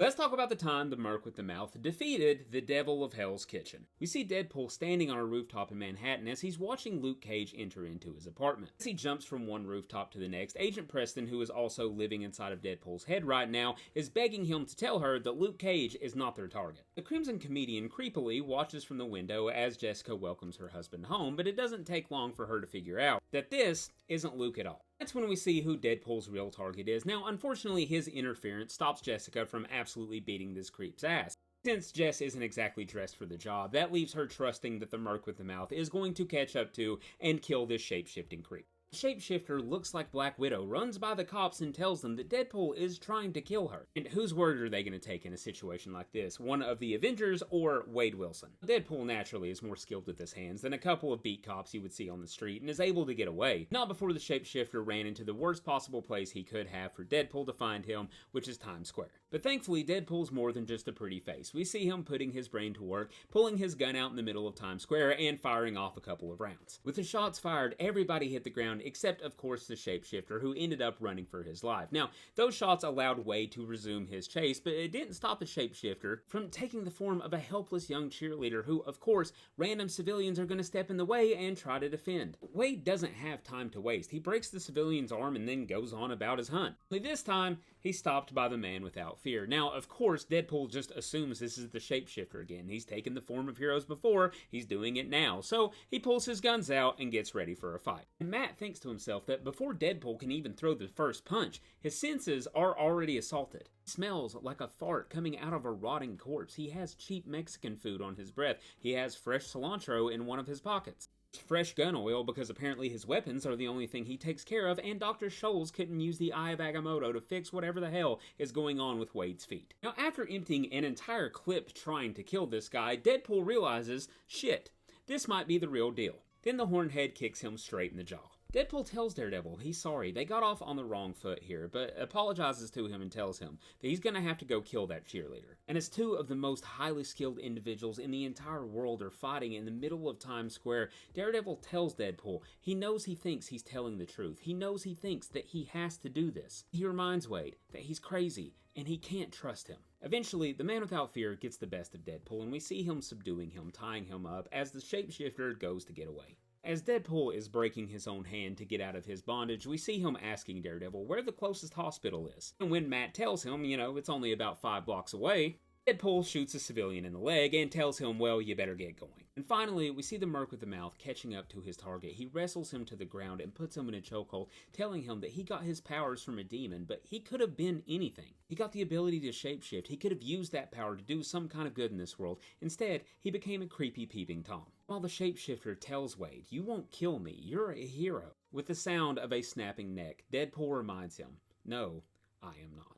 Let's talk about the time the Merc with the Mouth defeated the Devil of Hell's Kitchen. We see Deadpool standing on a rooftop in Manhattan as he's watching Luke Cage enter into his apartment. As he jumps from one rooftop to the next, Agent Preston, who is also living inside of Deadpool's head right now, is begging him to tell her that Luke Cage is not their target. The Crimson Comedian creepily watches from the window as Jessica welcomes her husband home, but it doesn't take long for her to figure out that this isn't Luke at all. That's when we see who Deadpool's real target is. Now, unfortunately, his interference stops Jessica from absolutely beating this creep's ass. Since Jess isn't exactly dressed for the job, that leaves her trusting that the Merc with the Mouth is going to catch up to and kill this shape-shifting creep. The shapeshifter looks like Black Widow, runs by the cops and tells them that Deadpool is trying to kill her. And whose word are they going to take in a situation like this? One of the Avengers or Wade Wilson? Deadpool naturally is more skilled with his hands than a couple of beat cops you would see on the street and is able to get away. Not before the shapeshifter ran into the worst possible place he could have for Deadpool to find him, which is Times Square. But thankfully, Deadpool's more than just a pretty face. We see him putting his brain to work, pulling his gun out in the middle of Times Square, and firing off a couple of rounds. With the shots fired, everybody hit the ground except, of course, the shapeshifter, who ended up running for his life. Now, those shots allowed Wade to resume his chase, but it didn't stop the shapeshifter from taking the form of a helpless young cheerleader who, of course, random civilians are going to step in the way and try to defend. Wade doesn't have time to waste. He breaks the civilian's arm and then goes on about his hunt. Only this time, he's stopped by the man without fear. Now, of course, Deadpool just assumes this is the shapeshifter again. He's taken the form of heroes before, he's doing it now. So, he pulls his guns out and gets ready for a fight. And Matt thinks to himself that before Deadpool can even throw the first punch, his senses are already assaulted. He smells like a fart coming out of a rotting corpse. He has cheap Mexican food on his breath. He has fresh cilantro in one of his pockets. Fresh gun oil because apparently his weapons are the only thing he takes care of, and Dr. Scholl's couldn't use the Eye of Agamotto to fix whatever the hell is going on with Wade's feet. Now, after emptying an entire clip trying to kill this guy, Deadpool realizes, shit, this might be the real deal. Then the Hornhead kicks him straight in the jaw. Deadpool tells Daredevil he's sorry, they got off on the wrong foot here, but apologizes to him and tells him that he's gonna have to go kill that cheerleader. And as two of the most highly skilled individuals in the entire world are fighting in the middle of Times Square, Daredevil tells Deadpool he knows he thinks he's telling the truth. He knows he thinks that he has to do this. He reminds Wade that he's crazy and he can't trust him. Eventually, the Man Without Fear gets the best of Deadpool and we see him subduing him, tying him up as the shapeshifter goes to get away. As Deadpool is breaking his own hand to get out of his bondage, we see him asking Daredevil where the closest hospital is. And when Matt tells him, it's only about 5 blocks away, Deadpool shoots a civilian in the leg and tells him, well, you better get going. And finally, we see the Merc with the Mouth catching up to his target. He wrestles him to the ground and puts him in a chokehold, telling him that he got his powers from a demon, but he could have been anything. He got the ability to shapeshift. He could have used that power to do some kind of good in this world. Instead, he became a creepy peeping Tom. While the shapeshifter tells Wade, you won't kill me, you're a hero. With the sound of a snapping neck, Deadpool reminds him, no, I am not.